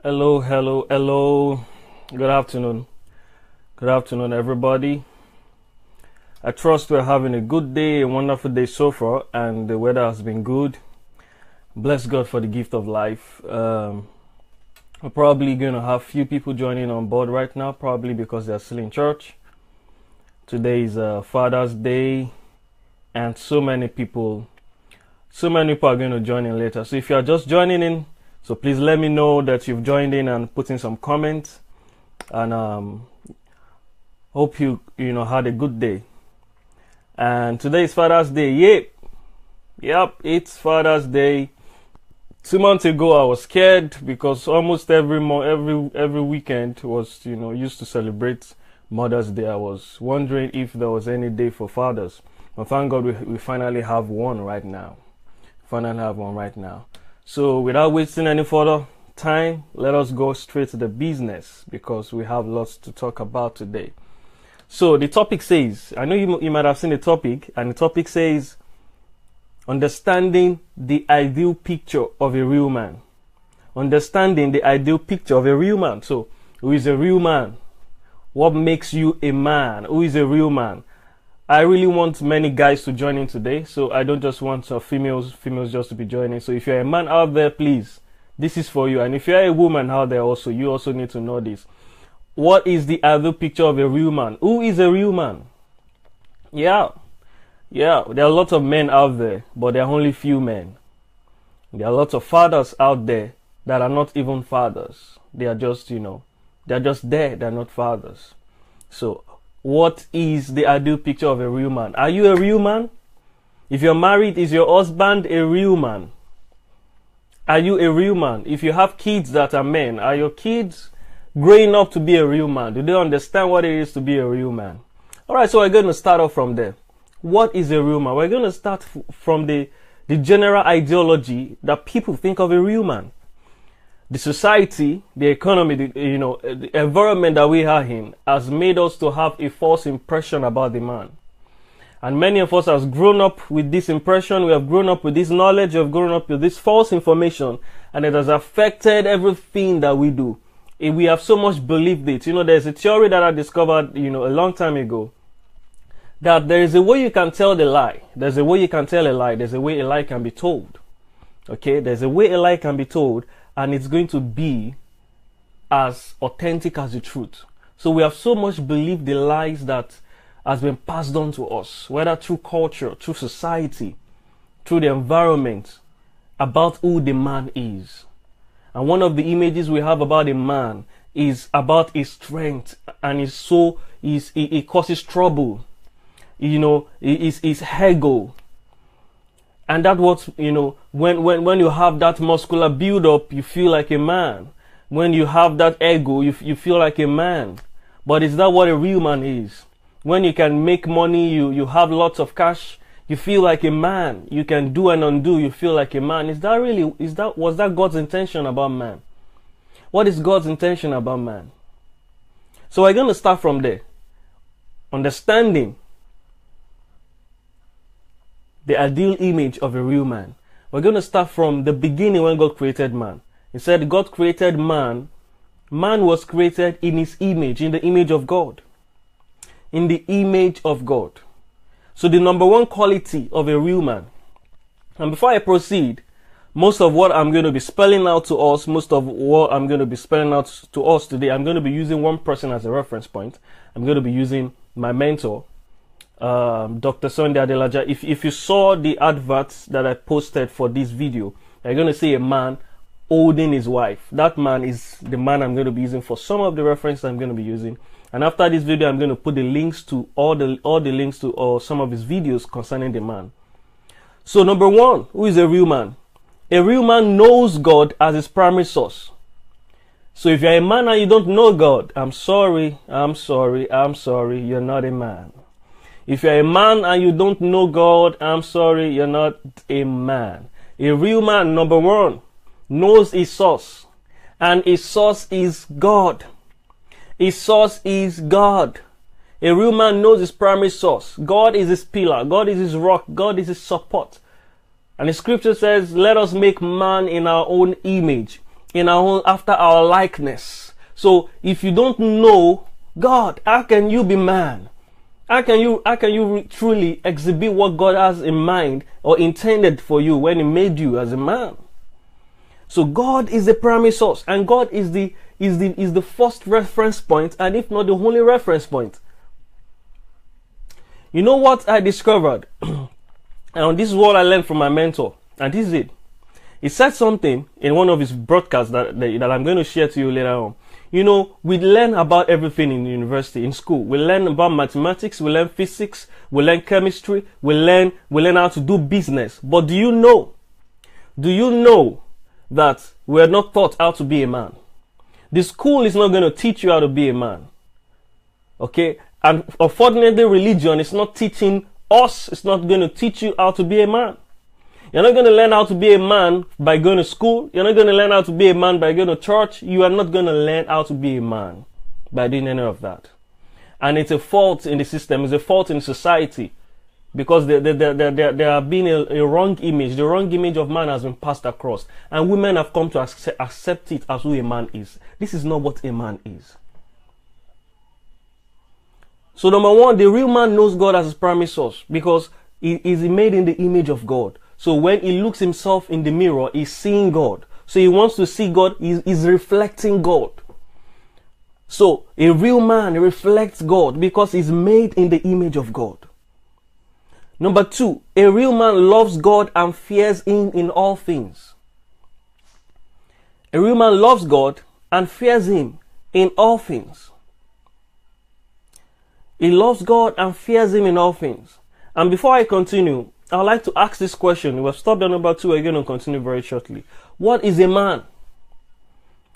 Hello, hello, hello. Good afternoon. Good afternoon, everybody. I trust we're having a good day, a wonderful day so far, and the weather has been good. Bless God for the gift of life. We're probably going to have few people joining on board right now, probably because they're still in church. Today is Father's Day, and so many people are going to join in later. So if you are just joining in, so please let me know that you've joined in and put in some comments. And hope you had a good day. And today is Father's Day. Yep, it's Father's Day. 2 months ago I was scared because almost every weekend was used to celebrate Mother's Day. I was wondering if there was any day for fathers. But thank God we finally have one right now. So without wasting any further time, let us go straight to the business because we have lots to talk about today. So the topic says, I know you might have seen the topic, and the topic says, understanding the ideal picture of a real man. Understanding the ideal picture of a real man. So, who is a real man? What makes you a man? Who is a real man? I really want many guys to join in today, so I don't just want females just to be joining. So if you're a man out there, please, this is for you. And if you're a woman out there also, you also need to know this. What is the ideal picture of a real man? Who is a real man? Yeah, there are lots of men out there, but there are only few men. There are lots of fathers out there that are not even fathers. They are just, they're just there, they're not fathers. So, what is the ideal picture of a real man? Are you a real man? If you're married, is your husband a real man? Are you a real man? If you have kids that are men, are your kids growing up to be a real man? Do they understand what it is to be a real man? Alright, so we're going to start off from there. What is a real man? We're going to start from the general ideology that people think of a real man. The society, the economy, the environment that we are in has made us to have a false impression about the man. And many of us have grown up with this impression, we have grown up with this knowledge, we have grown up with this false information, and it has affected everything that we do. We have so much believed it. There's a theory that I discovered, a long time ago, that there is a way you can tell the lie. There's a way you can tell a lie. There's a way a lie can be told. Okay? There's a way a lie can be told, and it's going to be as authentic as the truth. So we have so much believed the lies that has been passed on to us, whether through culture, through society, through the environment, about who the man is. And one of the images we have about a man is about his strength, and he causes trouble. His ego. And that what, when you have that muscular build up, you feel like a man. When you have that ego, you feel like a man. But is that what a real man is? When you can make money, you have lots of cash, you feel like a man. You can do and undo, you feel like a man. Was that God's intention about man? What is God's intention about man? So we're going to start from there. Understanding the ideal image of a real man. We're going to start from the beginning when God created man. He said God created man. Man was created in his image, in the image of God. In the image of God. So the number one quality of a real man. And before I proceed, most of what I'm going to be spelling out to us, today, I'm going to be using one person as a reference point. I'm going to be using my mentor, Dr. Sunday Adelaja. If you saw the adverts that I posted for this video, you're going to see a man holding his wife. That man is the man I'm going to be using for some of the references I'm going to be using. And after this video, I'm going to put the links to all the links to some of his videos concerning the man. So number one, who is a real man? A real man knows God as his primary source. So if you're a man and you don't know God, I'm sorry, you're not a man. If you're a man and you don't know God, I'm sorry, you're not a man. A real man, number one, knows his source. And his source is God. His source is God. A real man knows his primary source. God is his pillar. God is his rock. God is his support. And the scripture says, let us make man in our own image. in our own, after our likeness. So if you don't know God, how can you be man? How can you truly exhibit what God has in mind or intended for you when He made you as a man? So God is the primary source, and God is the first reference point, and if not the only reference point. You know what I discovered? And this is what I learned from my mentor, and this is it. He said something in one of his broadcasts that I'm going to share to you later on. You know, we learn about everything in university, in school. We learn about mathematics, we learn physics, we learn chemistry, we learn how to do business. But do you know that we are not taught how to be a man? The school is not going to teach you how to be a man. Okay? And unfortunately, religion is not teaching us, it's not going to teach you how to be a man. You're not going to learn how to be a man by going to school. You're not going to learn how to be a man by going to church. You are not going to learn how to be a man by doing any of that. And it's a fault in the system. It's a fault in society. Because there have been a wrong image. The wrong image of man has been passed across. And women have come to accept it as who a man is. This is not what a man is. So number one, the real man knows God as his primary source. Because he is made in the image of God. So when he looks himself in the mirror, he's seeing God. So he wants to see God, he's reflecting God. So a real man reflects God because he's made in the image of God. Number two, a real man loves God and fears Him in all things. A real man loves God and fears Him in all things. He loves God and fears Him in all things. And before I continue, I would like to ask this question. We've stopped at number two. We're going to continue very shortly. What is a man?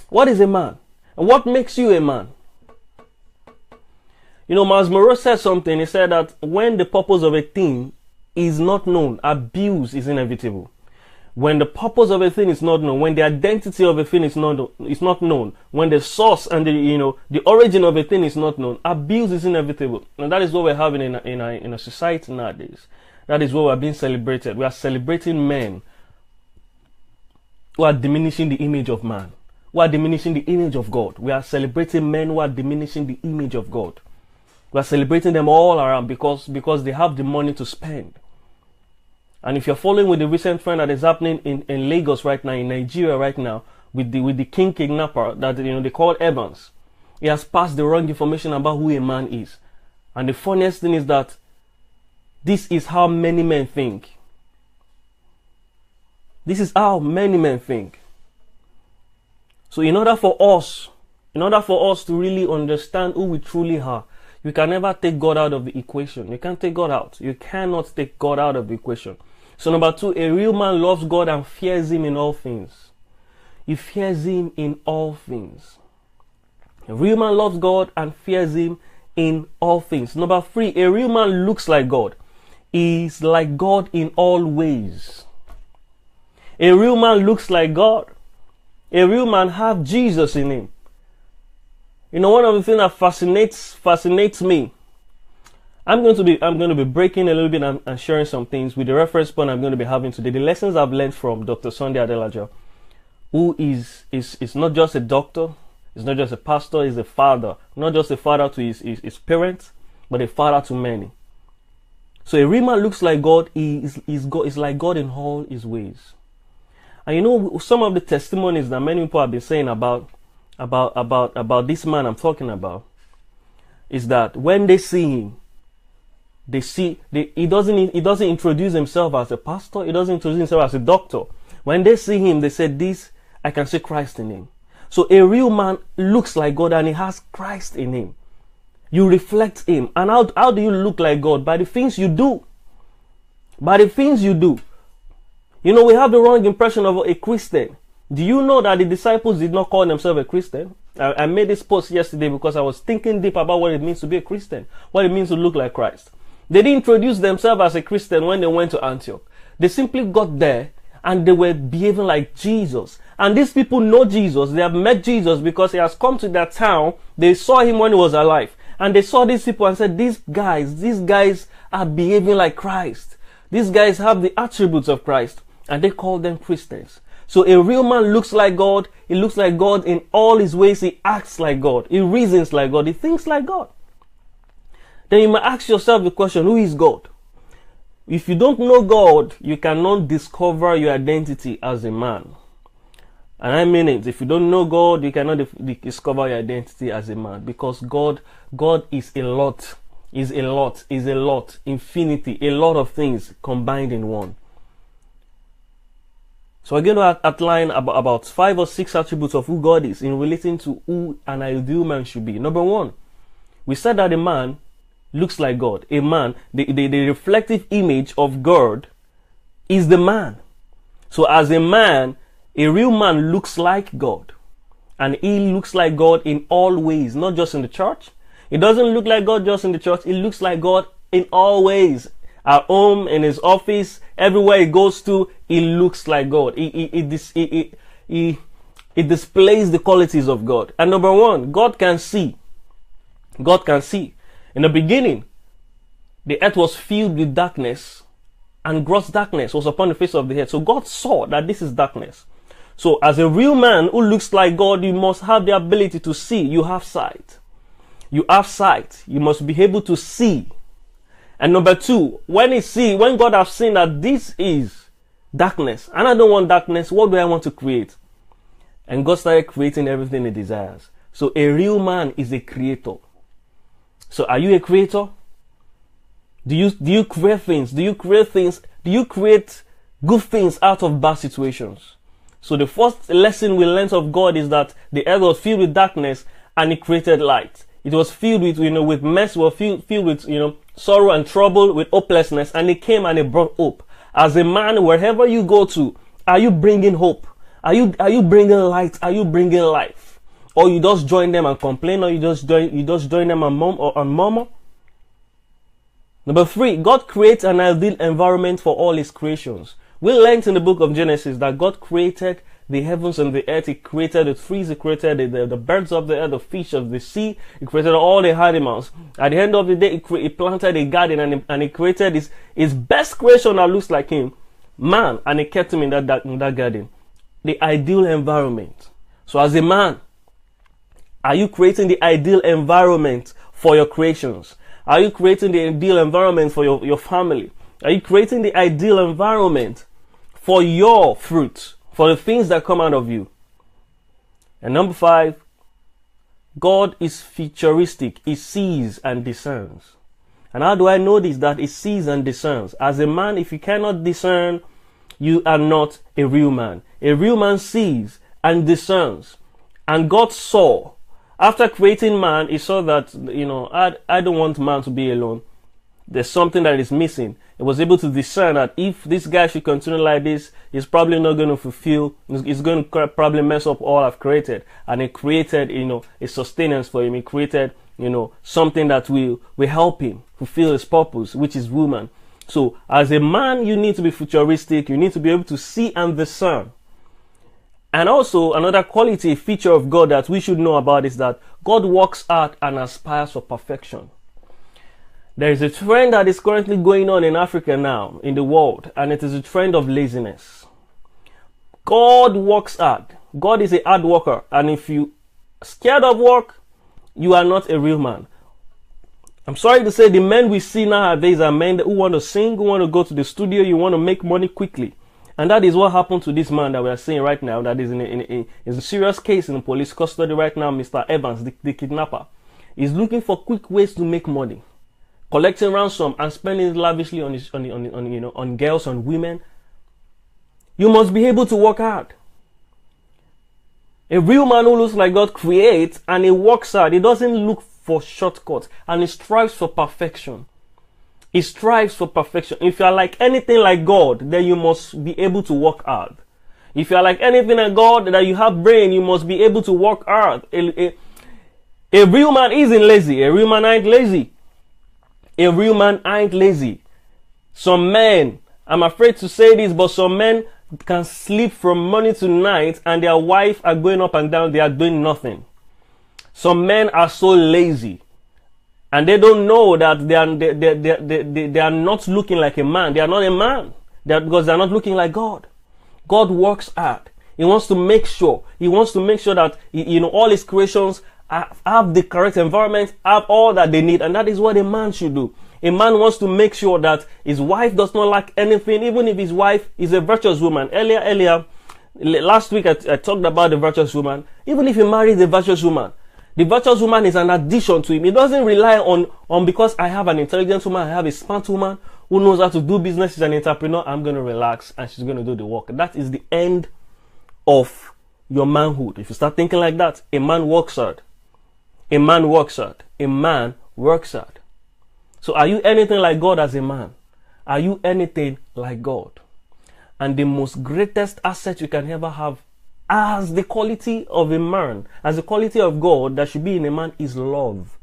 What is a man? And what makes you a man? You know, Miles Monroe said something. He said that when the purpose of a thing is not known, abuse is inevitable. When the purpose of a thing is not known, when the identity of a thing is not known, when the source and the origin of a thing is not known, abuse is inevitable. And that is what we're having in a society nowadays. That is what we are being celebrated. We are celebrating men who are diminishing the image of man, who are diminishing the image of God. We are celebrating men who are diminishing the image of God. We are celebrating them all around because they have the money to spend. And if you're following with the recent trend that is happening in Lagos right now, in Nigeria right now, with the king kidnapper that they call Evans, he has passed the wrong information about who a man is. And the funniest thing is that this is how many men think. This is how many men think. So in order for us to really understand who we truly are, you can never take God out of the equation. You can't take God out. You cannot take God out of the equation. So number two, a real man loves God and fears Him in all things. He fears Him in all things. A real man loves God and fears Him in all things. Number three, a real man looks like God. He is like God in all ways. A real man looks like God. A real man has Jesus in him. You know, one of the things that fascinates me. I'm going to be breaking a little bit and sharing some things with the reference point I'm going to be having today. The lessons I've learned from Dr. Sunday Adelaja, who is not just a doctor, is not just a pastor, is a father. Not just a father to his parents, but a father to many. So a real man looks like God. He is like God in all His ways. And you know, some of the testimonies that many people have been saying about this man I'm talking about is that when they see him, he doesn't introduce himself as a pastor. He doesn't introduce himself as a doctor. When they see him, they say, "This I can see Christ in him." So a real man looks like God and he has Christ in him. You reflect Him. And how do you look like God? By the things you do. By the things you do. You know, we have the wrong impression of a Christian. Do you know that the disciples did not call themselves a Christian? I made this post yesterday because I was thinking deep about what it means to be a Christian. What it means to look like Christ. They didn't introduce themselves as a Christian when they went to Antioch. They simply got there and they were behaving like Jesus. And these people know Jesus. They have met Jesus because He has come to their town. They saw Him when He was alive. And they saw these people and said, these guys are behaving like Christ. These guys have the attributes of Christ. And they called them Christians. So a real man looks like God. He looks like God in all his ways. He acts like God. He reasons like God. He thinks like God. Then you might ask yourself the question, who is God? If you don't know God, you cannot discover your identity as a man. And I mean it. If you don't know God, you cannot discover your identity as a man. Because God is a lot. Is a lot. Infinity. A lot of things combined in one. So we're going to outline about 5 or 6 attributes of who God is in relating to who an ideal man should be. Number 1, we said that a man looks like God. A man, the reflective image of God is the man. So as a man, a real man looks like God. And he looks like God in all ways, not just in the church. He doesn't look like God just in the church. He looks like God in all ways. At home, in his office, everywhere he goes to, he looks like God. He displays the qualities of God. And number 1, God can see. God can see. In the beginning, the earth was filled with darkness, and gross darkness was upon the face of the earth. So God saw that this is darkness. So as a real man who looks like God, you must have the ability to see. You have sight. You have sight. You must be able to see. And number 2, when God has seen that this is darkness, and I don't want darkness, what do I want to create? And God started creating everything he desires. So a real man is a creator. So are you a creator? Do you create things? Do you create things? Do you create good things out of bad situations? So the first lesson we learned of God is that the earth was filled with darkness and he created light. It was filled with, with mess, was filled with, sorrow and trouble, with hopelessness, and he came and he brought hope. As a man, wherever you go to, are you bringing hope? Are you bringing light? Are you bringing life? Or you just join them and complain, or you just join them and murmur? Number 3, God creates an ideal environment for all his creations. We learned in the book of Genesis that God created the heavens and the earth. He created the trees. He created the birds of the air, the fish of the sea. He created all the animals. At the end of the day, he planted a garden and he created his best creation that looks like him, man, and he kept him in that garden. The ideal environment. So as a man, are you creating the ideal environment for your creations? Are you creating the ideal environment for your family? Are you creating the ideal environment for your fruits? For the things that come out of you? And number 5, God is futuristic. He sees and discerns. And how do I know this? That he sees and discerns. As a man, if you cannot discern, you are not a real man. A real man sees and discerns. And God saw. After creating man, he saw that, I don't want man to be alone. There's something that is missing. He was able to discern that if this guy should continue like this, he's probably not going to fulfill, he's going to probably mess up all I've created. And he created, a sustenance for him. He created, something that will help him fulfill his purpose, which is woman. So as a man, you need to be futuristic. You need to be able to see and discern. And also another quality, feature of God that we should know about is that God works hard and aspires for perfection. There is a trend that is currently going on in Africa now, in the world, and it is a trend of laziness. God works hard. God is a hard worker, and if you are scared of work, you are not a real man. I'm sorry to say, the men we see nowadays are men who want to sing, who want to go to the studio, you want to make money quickly. And that is what happened to this man that we are seeing right now, that is in a serious case in police custody right now, Mr. Evans, the kidnapper. He's looking for quick ways to make money. Collecting ransom and spending it lavishly on girls, on women. You must be able to work hard. A real man who looks like God creates and he works hard. He doesn't look for shortcuts and he strives for perfection. He strives for perfection. If you are like anything like God, then you must be able to work hard. If you are like anything like God, that you have brain, you must be able to work hard. A real man isn't lazy. A real man ain't lazy. A real man ain't lazy. Some men, I'm afraid to say this, but some men can sleep from morning to night and their wife are going up and down, they are doing nothing. Some men are so lazy and they don't know that they are not looking like a man. They are not a man because they are not looking like God. God works hard. He wants to make sure. He wants to make sure that, all his creations have the correct environment, have all that they need. And that is what a man should do. A man wants to make sure that his wife does not lack anything, even if his wife is a virtuous woman. Last week I talked about the virtuous woman. Even if he marries a virtuous woman, the virtuous woman is an addition to him. He doesn't rely on because I have an intelligent woman, I have a smart woman who knows how to do business, she's an entrepreneur, I'm going to relax and she's going to do the work. That is the end of your manhood. If you start thinking like that, a man works hard. A man works hard. A man works hard. So are you anything like God as a man? Are you anything like God? And the most greatest asset you can ever have as the quality of a man, as the quality of God that should be in a man is love.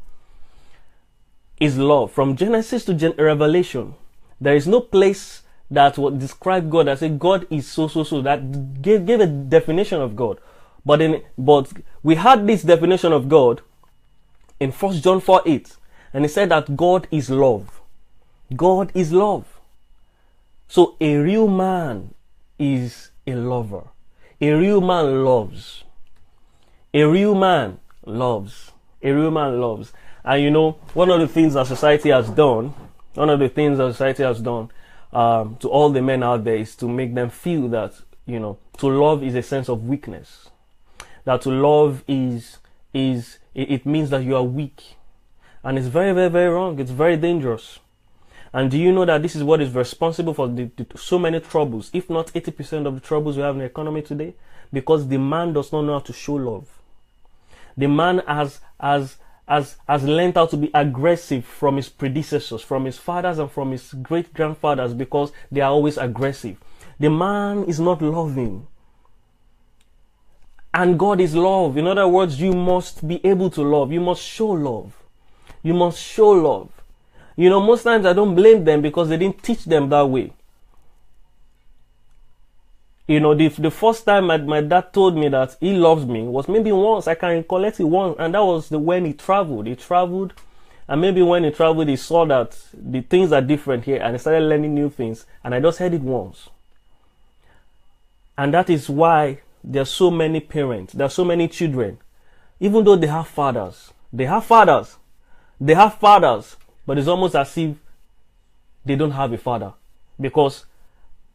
Is love. From Genesis to Revelation, there is no place that would describe God as a God is so. That gave a definition of God. But we had this definition of God in 1 John 4:8. And he said that God is love. God is love. So a real man is a lover. A real man loves. A real man loves. A real man loves. And one of the things that society has done, to all the men out there is to make them feel that, to love is a sense of weakness. That to love it means that you are weak. And it's very, very, very wrong. It's very dangerous. And do you know that this is what is responsible for so many troubles, if not 80% of the troubles we have in the economy today? Because the man does not know how to show love. The man has learned how to be aggressive from his predecessors, from his fathers and from his great-grandfathers, because they are always aggressive. The man is not loving. And God is love. In other words, you must be able to love. You must show love. You must show love. Most times I don't blame them because they didn't teach them that way. The first time my dad told me that he loves me was maybe once. I can recollect it once, and that was when he traveled. He traveled, and maybe when he traveled, he saw that the things are different here, and he started learning new things. And I just heard it once. And that is why there are so many parents, there are so many children, even though they have fathers, but it's almost as if they don't have a father. Because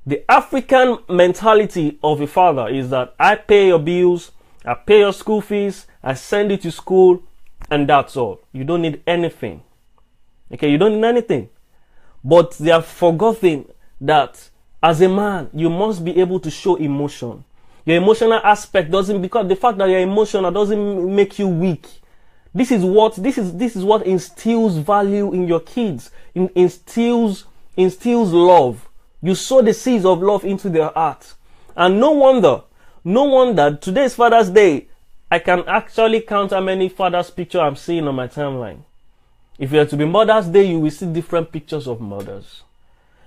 the African mentality of a father is that I pay your bills, I pay your school fees, I send you to school, and that's all. You don't need anything. Okay, you don't need anything. But they have forgotten that as a man, you must be able to show emotion. Your emotional aspect doesn't, because the fact that you're emotional doesn't make you weak. This is what instills value in your kids. Instills love. You sow the seeds of love into their heart. And no wonder today's Father's Day, I can actually count how many fathers' pictures I'm seeing on my timeline. If you are to be Mother's Day, you will see different pictures of mothers.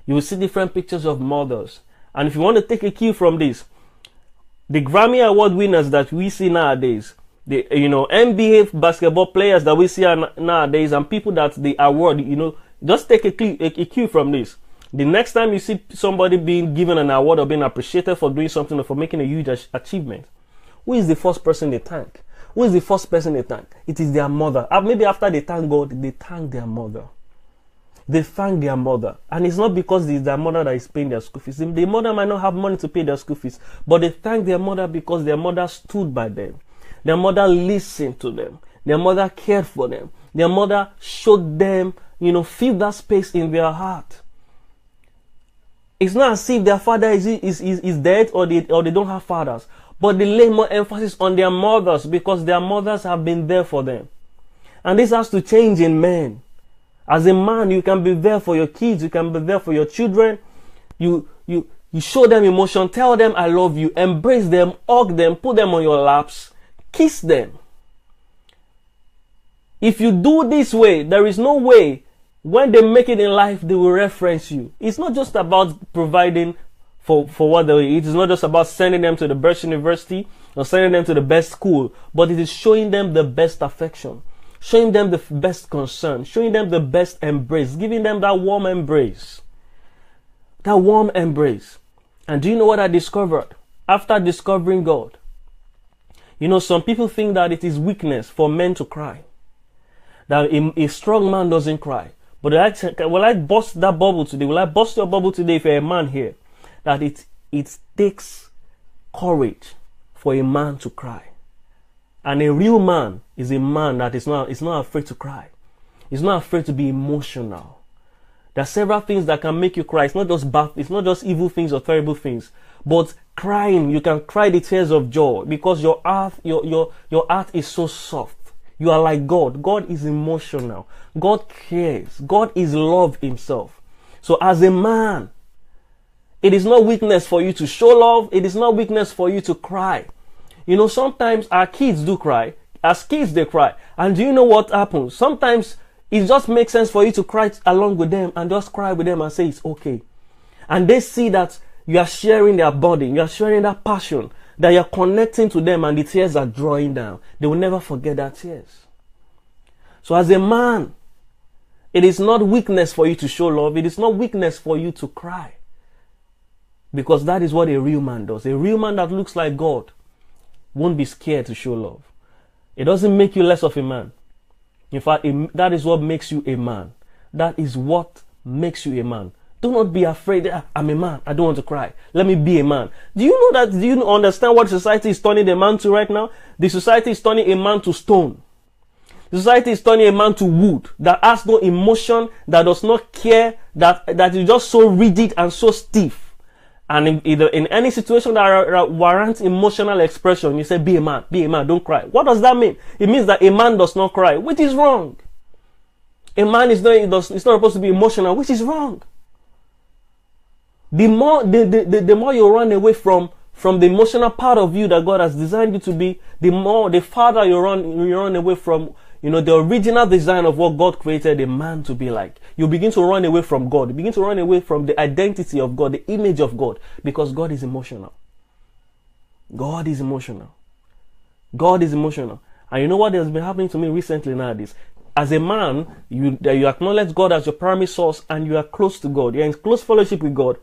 You will see different pictures of mothers. And if you want to take a cue from this, the Grammy Award winners that we see nowadays, the NBA basketball players that we see nowadays, and people that they award, just take a cue from this. The next time you see somebody being given an award or being appreciated for doing something or for making a huge achievement, who is the first person they thank? Who is the first person they thank? It is their mother. Maybe after they thank God, they thank their mother. They thank their mother. And it's not because it's their mother that is paying their school fees. The mother might not have money to pay their school fees, but they thank their mother because their mother stood by them. Their mother listened to them. Their mother cared for them. Their mother showed them, fill that space in their heart. It's not as if their father is dead or they don't have fathers, but they lay more emphasis on their mothers because their mothers have been there for them. And this has to change in men. As a man, you can be there for your kids, you can be there for your children. You show them emotion, tell them I love you, embrace them, hug them, put them on your laps, kiss them. If you do this way, there is no way when they make it in life, they will reference you. It's not just about providing for what they eat. It's not just about sending them to the best university or sending them to the best school, but it is showing them the best affection, showing them the best concern, showing them the best embrace, giving them that warm embrace. That warm embrace. And do you know what I discovered? after discovering God. You know, some people think that it is weakness for men to cry. That a strong man doesn't cry. But will I bust that bubble today? Will I bust your bubble today if you're a man here? That it takes courage for a man to cry. And a real man is a man that is not afraid to cry. He's not afraid to be emotional. There are several things that can make you cry. It's not just bad, it's not just evil things or terrible things. But crying, you can cry the tears of joy because your heart is so soft. You are like God. God is emotional. God cares. God is love himself. So as a man, it is not weakness for you to show love. It is not weakness for you to cry. You know, sometimes our kids do cry. As kids, they cry. And do you know what happens? Sometimes it just makes sense for you to cry along with them and just cry with them and say it's okay. And they see that you are sharing their body, you are sharing that passion, that you are connecting to them and the tears are drawing down. They will never forget that tears. So as a man, it is not weakness for you to show love. It is not weakness for you to cry. Because that is what a real man does. A real man that looks like God won't be scared to show love. It doesn't make you less of a man. In fact, that is what makes you a man. That is what makes you a man. Do not be afraid. I'm a man. I don't want to cry. Let me be a man. Do you know that? Do you understand what society is turning a man to right now? The society is turning a man to stone. The society is turning a man to wood that has no emotion, that does not care, that is just so rigid and so stiff. And in any situation that warrants emotional expression, you say, be a man, don't cry. What does that mean? It means that a man does not cry, which is wrong. A man is not supposed to be emotional, which is wrong. The more you run away from the emotional part of you that God has designed you to be, the farther you run away from, you know, the original design of what God created a man to be like. You begin to run away from God. You begin to run away from the identity of God, the image of God, because God is emotional. God is emotional. God is emotional. And you know what has been happening to me recently nowadays? As a man, you acknowledge God as your primary source and you are close to God. You're in close fellowship with God.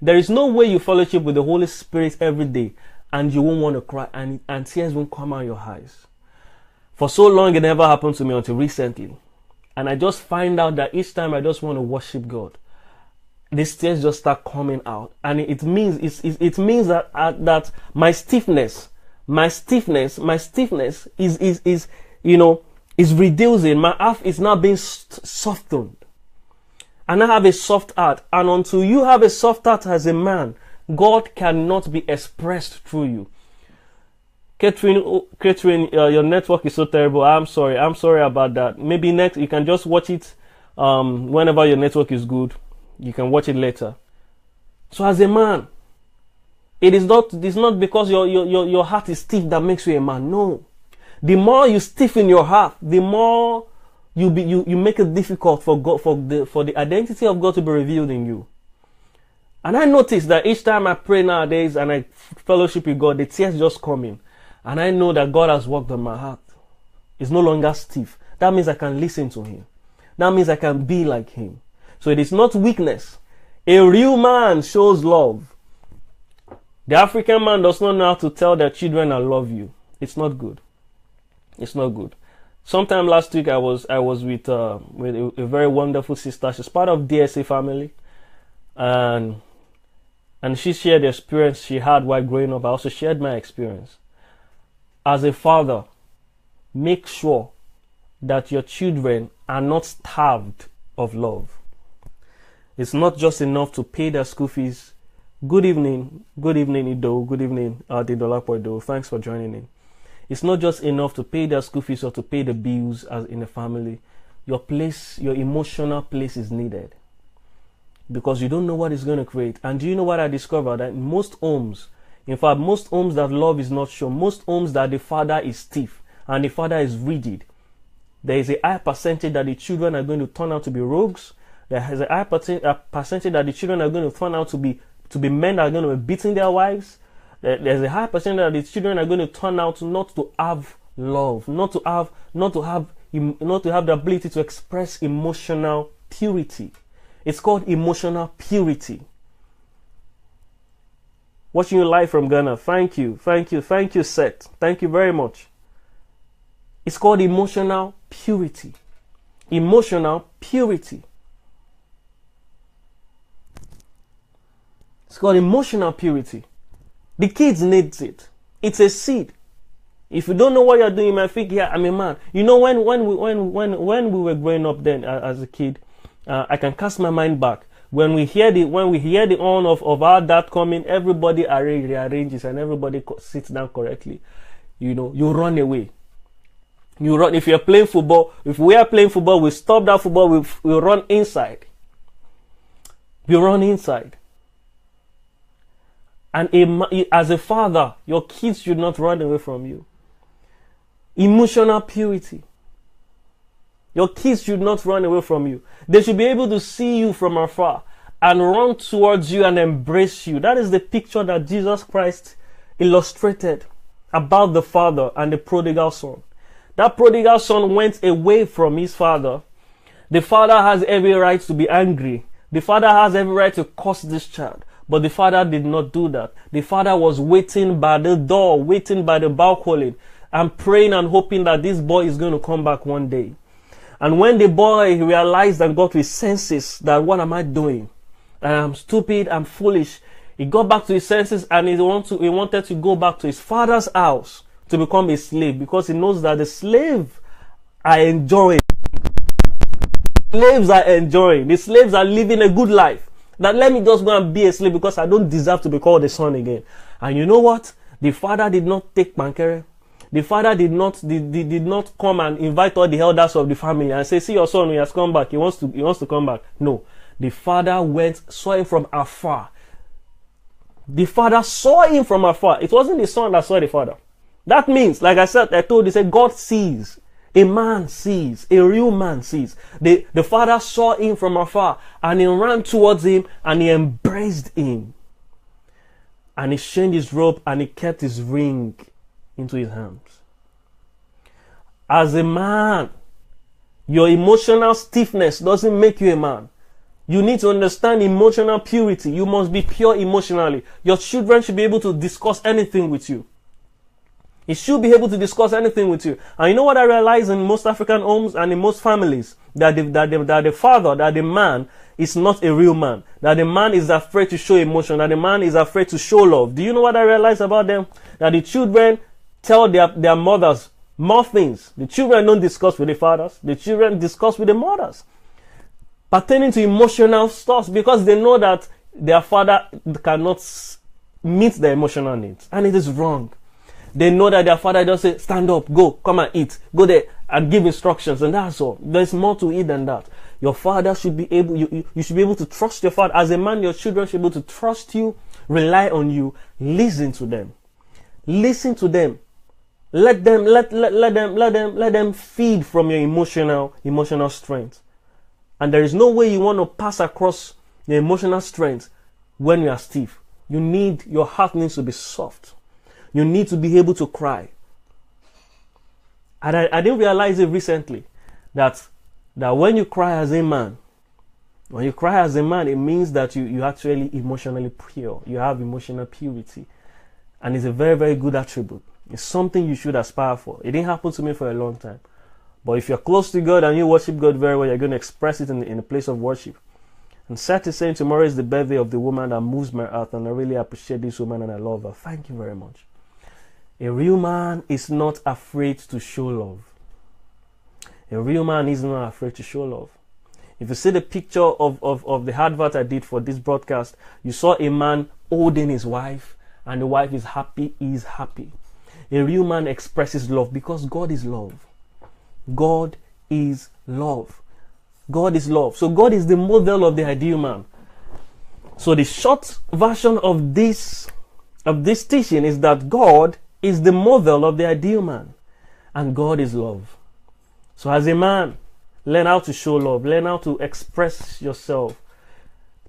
There is no way you fellowship with the Holy Spirit every day and you won't want to cry and tears won't come out your eyes. For so long, it never happened to me until recently. And I just find out that each time I just want to worship God, these tears just start coming out. And it means that my stiffness is reducing. My heart is now being softened. And I have a soft heart. And until you have a soft heart as a man, God cannot be expressed through you. Catherine, your network is so terrible. I'm sorry about that. Maybe next, you can just watch it whenever your network is good. You can watch it later. So as a man, it's not because your heart is stiff that makes you a man. No. The more you stiffen your heart, the more you make it difficult for God, for the identity of God to be revealed in you. And I notice that each time I pray nowadays and I fellowship with God, the tears just come in. And I know that God has worked on my heart. It's no longer stiff. That means I can listen to Him. That means I can be like Him. So it is not weakness. A real man shows love. The African man does not know how to tell their children, I love you. It's not good. It's not good. Sometime last week I was with a very wonderful sister. She's part of DSA family. And she shared the experience she had while growing up. I also shared my experience. As a father, make sure that your children are not starved of love. It's not just enough to pay their school fees. Good evening, Ido. Good evening, Dindolapo Ido. Thanks for joining in. It's not just enough to pay their school fees or to pay the bills as in a family. Your emotional place is needed. Because you don't know what it's going to create. And do you know what I discovered? That in most homes, in fact, most homes that love is not shown, most homes that the father is stiff and the father is rigid, there is a high percentage that the children are going to turn out to be rogues. There is a high percentage that the children are going to turn out to be men that are going to be beating their wives. There's a high percentage that the children are going to turn out not to have love, not to have the ability to express emotional purity. It's called emotional purity. Watching you live from Ghana. Thank you, Seth. Thank you very much. It's called emotional purity. Emotional purity. It's called emotional purity. The kids need it. It's a seed. If you don't know what you're doing, you might think, yeah, I'm a man. You know, when we were growing up then as a kid, I can cast my mind back. When we hear the on of our dad coming, everybody rearranges and everybody sits down correctly. You know, you run away. You run. If you're playing football, if we are playing football, we stop that football, we run inside. We run inside. And as a father, your kids should not run away from you. Emotional purity. Your kids should not run away from you. They should be able to see you from afar and run towards you and embrace you. That is the picture that Jesus Christ illustrated about the father and the prodigal son. That prodigal son went away from his father. The father has every right to be angry. The father has every right to curse this child. But the father did not do that. The father was waiting by the door, waiting by the balcony, and praying and hoping that this boy is going to come back one day. And when the boy realized and got to his senses that what am I doing? I'm stupid, I'm foolish. He got back to his senses and he wanted to go back to his father's house to become a slave, because he knows that the slave are enjoying. Slaves are enjoying. The slaves are living a good life. That let me just go and be a slave because I don't deserve to be called a son again. And you know what? The father did not take Pankere. The father did not come and invite all the elders of the family and say, see your son, he has come back. He wants to come back. No. The father saw him from afar. The father saw him from afar. It wasn't the son that saw the father. That means, like I told you, God sees. A man sees. A real man sees. The father saw him from afar and he ran towards him and he embraced him. And he changed his robe and he kept his ring into his hands. As a man, your emotional stiffness doesn't make you a man. You need to understand emotional purity. You must be pure emotionally. Your children should be able to discuss anything with you. He should be able to discuss anything with you. And you know what I realize in most African homes and in most families? That the father, that the man is not a real man. That the man is afraid to show emotion. That the man is afraid to show love. Do you know what I realize about them? That the children tell their mothers more things. The children don't discuss with the fathers. The children discuss with the mothers. Pertaining to emotional stuff, because they know that their father cannot meet their emotional needs. And it is wrong. They know that their father just say, stand up, go, come and eat. Go there and give instructions, and that's all. There's more to it than that. Your father should be able, you should be able to trust your father. As a man, your children should be able to trust you, rely on you, listen to them. Listen to them. Let them feed from your emotional strength. And there is no way you want to pass across the emotional strength when you are stiff. Your heart needs to be soft. You need to be able to cry. And I didn't realize it recently that when you cry as a man, it means that you actually emotionally pure. You have emotional purity. And it's a very, very good attribute. It's something you should aspire for. It didn't happen to me for a long time. But if you're close to God and you worship God very well, you're going to express it in the place of worship. And Seth is saying tomorrow is the birthday of the woman that moves my heart, and I really appreciate this woman and I love her. Thank you very much. A real man is not afraid to show love. A real man is not afraid to show love. If you see the picture of the advert I did for this broadcast, you saw a man holding his wife, and the wife is happy, he is happy. A real man expresses love because God is love. God is love. God is love. So God is the model of the ideal man. So the short version of this teaching is that God is the model of the ideal man. And God is love. So as a man, learn how to show love. Learn how to express yourself.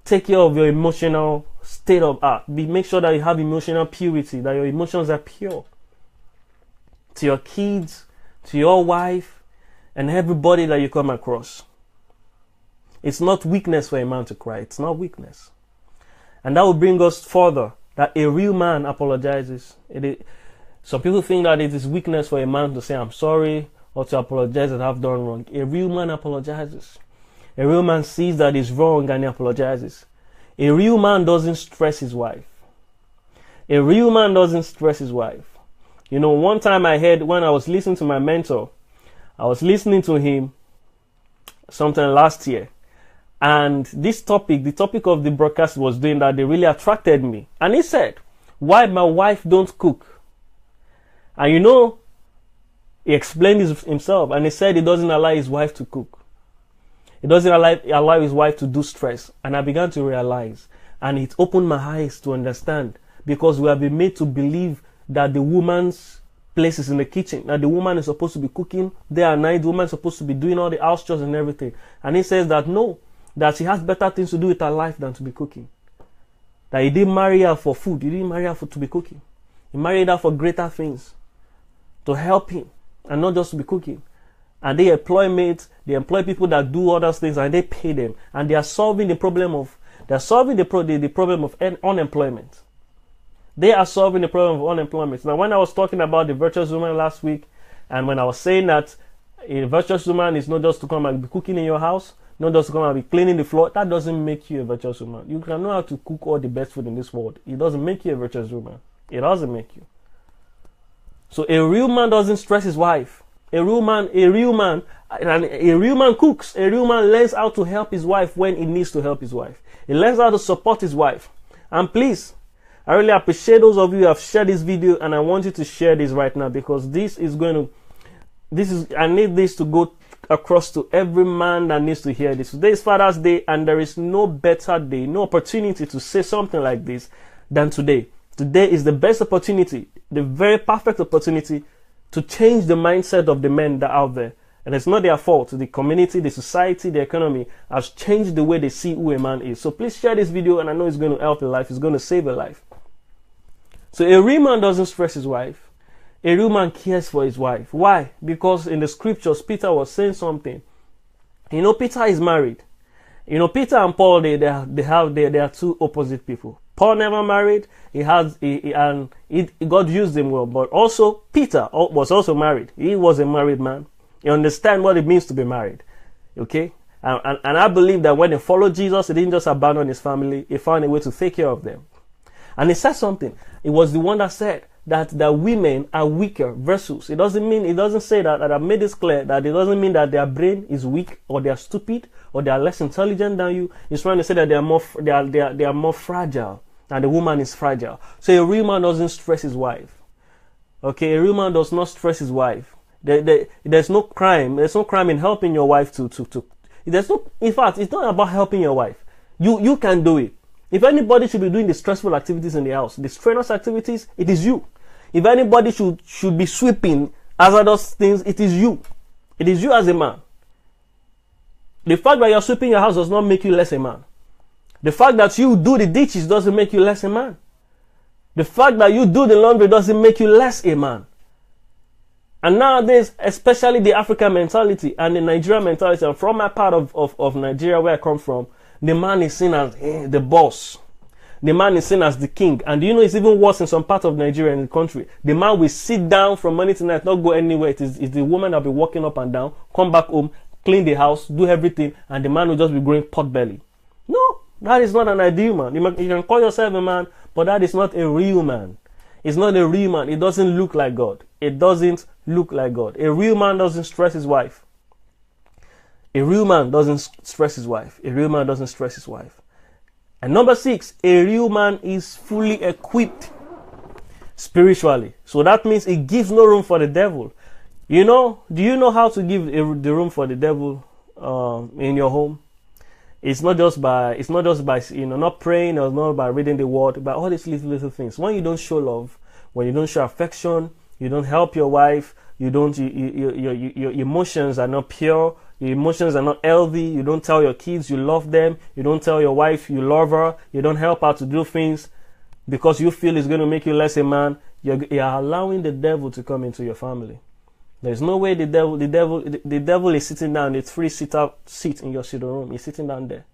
Take care of your emotional state of heart. Make sure that you have emotional purity, that your emotions are pure. To your kids, to your wife, and everybody that you come across. It's not weakness for a man to cry. It's not weakness. And that will bring us further that a real man apologizes. Some people think that it is weakness for a man to say, I'm sorry, or to apologize that I've done wrong. A real man apologizes. A real man sees that he's wrong and he apologizes. A real man doesn't stress his wife. A real man doesn't stress his wife. You know, one time I heard, when I was listening to my mentor, I was listening to him sometime last year. And this topic, the topic of the broadcast was doing that, they really attracted me. And he said, why my wife don't cook? And you know, he explained himself, and he said he doesn't allow his wife to cook. He doesn't allow his wife to do stress. And I began to realize, and it opened my eyes to understand, because we have been made to believe that the woman's place is in the kitchen, that the woman is supposed to be cooking day and night, the woman is supposed to be doing all the house chores and everything. And he says that no, that she has better things to do with her life than to be cooking. That he didn't marry her for food, he didn't marry her to be cooking. He married her for greater things, to help him, and not just to be cooking. And they employ mates, they employ people that do other things, and they pay them. And they are solving the problem of, the problem of unemployment. They are solving the problem of unemployment. Now, when I was talking about the virtuous woman last week, and when I was saying that a virtuous woman is not just to come and be cooking in your house, not just to come and be cleaning the floor, that doesn't make you a virtuous woman. You can know how to cook all the best food in this world. It doesn't make you a virtuous woman. It doesn't make you. So a real man doesn't stress his wife. A real man cooks. A real man learns how to help his wife when he needs to help his wife. He learns how to support his wife. And please, I really appreciate those of you who have shared this video, and I want you to share this right now, because I need this to go across to every man that needs to hear this. Today is Father's Day, and there is no better day, no opportunity to say something like this than today. Today is the best opportunity, the very perfect opportunity to change the mindset of the men that are out there. And it's not their fault. The community, the society, the economy has changed the way they see who a man is. So please share this video, and I know it's going to help a life. It's going to save a life. So a real man doesn't stress his wife. A real man cares for his wife. Why? Because in the scriptures, Peter was saying something. You know, Peter is married. You know, Peter and Paul, they are two opposite people. Paul never married. God used him well. But also, Peter was also married. He was a married man. You understand what it means to be married. Okay? And I believe that when he followed Jesus, he didn't just abandon his family. He found a way to take care of them. And he said something. It was the one that said that the women are weaker vessels. It doesn't say that, and I made this clear, that it doesn't mean that their brain is weak, or they are stupid, or they are less intelligent than you. It's trying to say that they are more fragile, and the woman is fragile. So a real man doesn't stress his wife. Okay, a real man does not stress his wife. There's no crime. There's no crime in helping your wife in fact, it's not about helping your wife. You can do it. If anybody should be doing the stressful activities in the house, the strenuous activities, it is you. If anybody should be sweeping hazardous things, it is you. It is you as a man. The fact that you're sweeping your house does not make you less a man. The fact that you do the ditches doesn't make you less a man. The fact that you do the laundry doesn't make you less a man. And nowadays, especially the African mentality and the Nigerian mentality, and from my part of Nigeria where I come from, the man is seen as the boss. The man is seen as the king. And you know, it's even worse in some parts of Nigeria and the country. The man will sit down from morning to night, not go anywhere. It's the woman that will be walking up and down, come back home, clean the house, do everything, and the man will just be growing pot belly. No, that is not an ideal man. You can call yourself a man, but that is not a real man. It's not a real man. It doesn't look like God. It doesn't look like God. A real man doesn't stress his wife. A real man doesn't stress his wife. A real man doesn't stress his wife. And number 6, a real man is fully equipped spiritually. So that means it gives no room for the devil. You know, do you know how to give the room for the devil in your home? It's not just by not praying, or not by reading the word, but all these little things. When you don't show love, when you don't show affection, you don't help your wife, your emotions are not pure, your emotions are not healthy, you don't tell your kids you love them, you don't tell your wife you love her, you don't help her to do things because you feel it's going to make you less a man, you're allowing the devil to come into your family. There's no way the devil is sitting down in a 3-seat seat in your sitting room. He's sitting down there.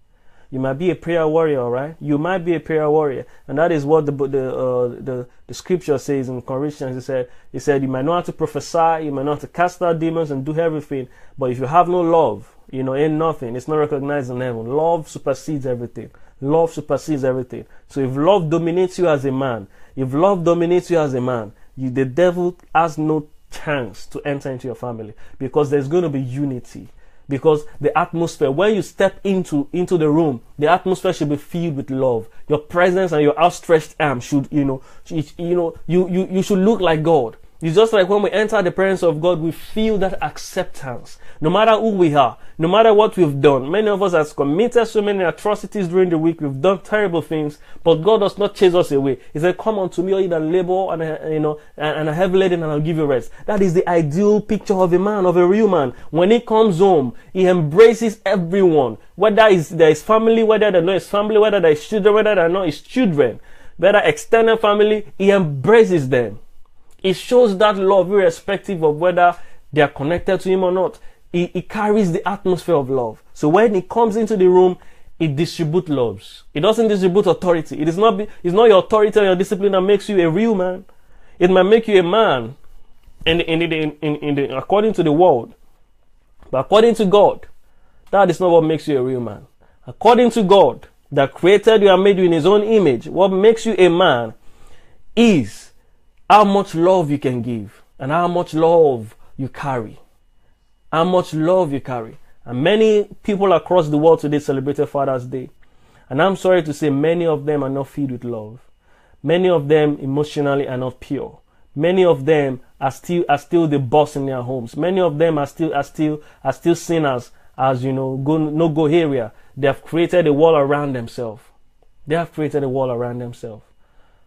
You might be a prayer warrior, right? You might be a prayer warrior, and that is what the scripture says in Corinthians. It said you might know how to prophesy, you might know how to cast out demons and do everything, but if you have no love, ain't nothing. It's not recognized in heaven. Love supersedes everything. Love supersedes everything. So if love dominates you as a man, the devil has no chance to enter into your family, because there's going to be unity. Because the atmosphere, when you step into the room, the atmosphere should be filled with love. Your presence and your outstretched arm should, you should look like God. It's just like when we enter the presence of God, we feel that acceptance. No matter who we are, no matter what we've done. Many of us have committed so many atrocities during the week. We've done terrible things, but God does not chase us away. He said, "Come unto me, all ye that labor and are heavy laden, and I'll give you rest." That is the ideal picture of a man, of a real man. When he comes home, he embraces everyone, whether there is family, whether there is family, whether there is children, whether there are not his children, whether extended family, he embraces them. It shows that love irrespective of whether they are connected to him or not. He carries the atmosphere of love. So when he comes into the room, he distributes loves. It doesn't distribute authority. It's not your authority or your discipline that makes you a real man. It might make you a man according to the world. But according to God, that is not what makes you a real man. According to God, that created you and made you in his own image, what makes you a man is how much love you can give and how much love you carry. How much love you carry. And many people across the world today celebrated Father's Day. And I'm sorry to say many of them are not filled with love. Many of them emotionally are not pure. Many of them are still the boss in their homes. Many of them are still sinners, as no go area. They have created a wall around themselves.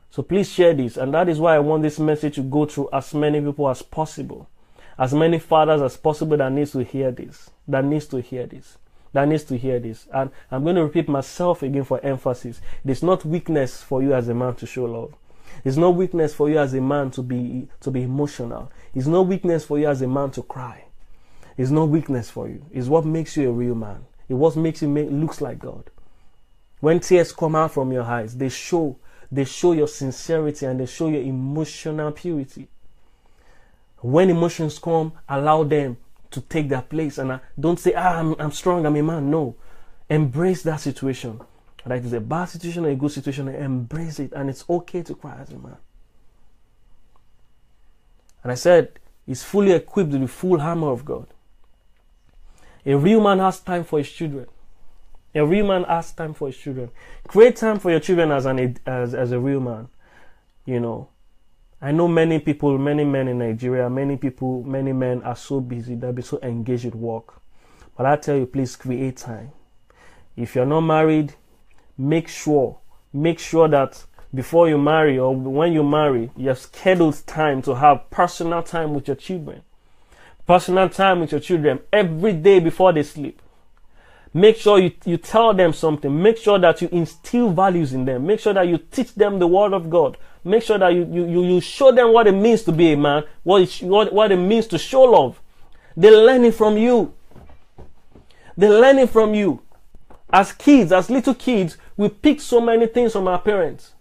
So please share this, and that is why I want this message to go through as many people as possible. As many fathers as possible that needs to hear this. And I'm going to repeat myself again for emphasis. It is not weakness for you as a man to show love. It's not weakness for you as a man to be emotional. It's not weakness for you as a man to cry. It's not weakness for you. It's what makes you a real man. It's what makes you looks like God. When tears come out from your eyes, they show your sincerity and they show your emotional purity. When emotions come, allow them to take their place, and don't say, I'm strong, I'm a man. No, embrace that situation. Whether it is a bad situation or a good situation, embrace it, and it's okay to cry as a man. And I said, he's fully equipped with the full armor of God. A real man has time for his children. Create time for your children as a real man. I know many people, many men in Nigeria, many men are so busy, they'll be so engaged with work. But I tell you, please create time. If you're not married, make sure that before you marry or when you marry, you have scheduled time to have personal time with your children. Personal time with your children every day before they sleep. Make sure you tell them something. Make sure that you instill values in them. Make sure that you teach them the word of God. Make sure that you show them what it means to be a man, what it means to show love. They're learning from you. As little kids, we pick so many things from our parents.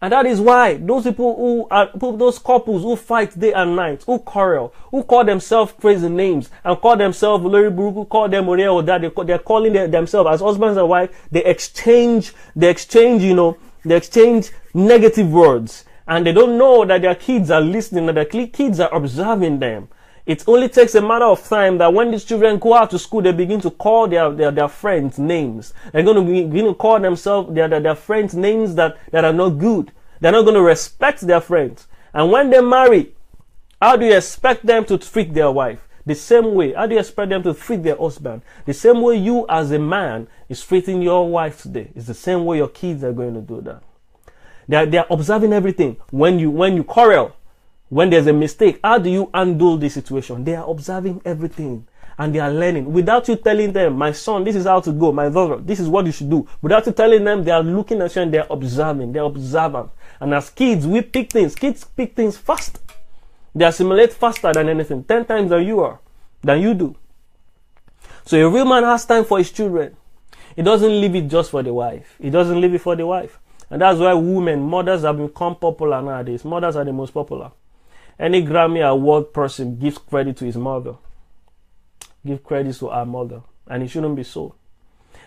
And that is why those those couples who fight day and night, who quarrel, who call themselves crazy names and call themselves Lori Buru, who call them Ore or that, they're calling themselves as husbands and wives. They exchange negative words, and they don't know that their kids are listening, that their kids are observing them. It only takes a matter of time that when these children go out to school, they begin to call their friends names. They're going to begin to call themselves their friends names that are not good. They're not going to respect their friends. And when they marry, how do you expect them to treat their wife? The same way. How do you expect them to treat their husband? The same way you as a man is treating your wife today. It's the same way your kids are going to do that. They are observing everything. When you quarrel, when there's a mistake, how do you handle the situation? They are observing everything and they are learning. Without you telling them, my son, this is how to go. My daughter, this is what you should do. Without you telling them, they are looking at you and they are observing. They are observant. And as kids, we pick things. Kids pick things fast. They assimilate faster than anything. 10 times than you do. So a real man has time for his children. He doesn't leave it just for the wife. He doesn't leave it for the wife. And that's why mothers have become popular nowadays. Mothers are the most popular. Any Grammy Award person gives credit to his mother. Give credit to our mother. And it shouldn't be so.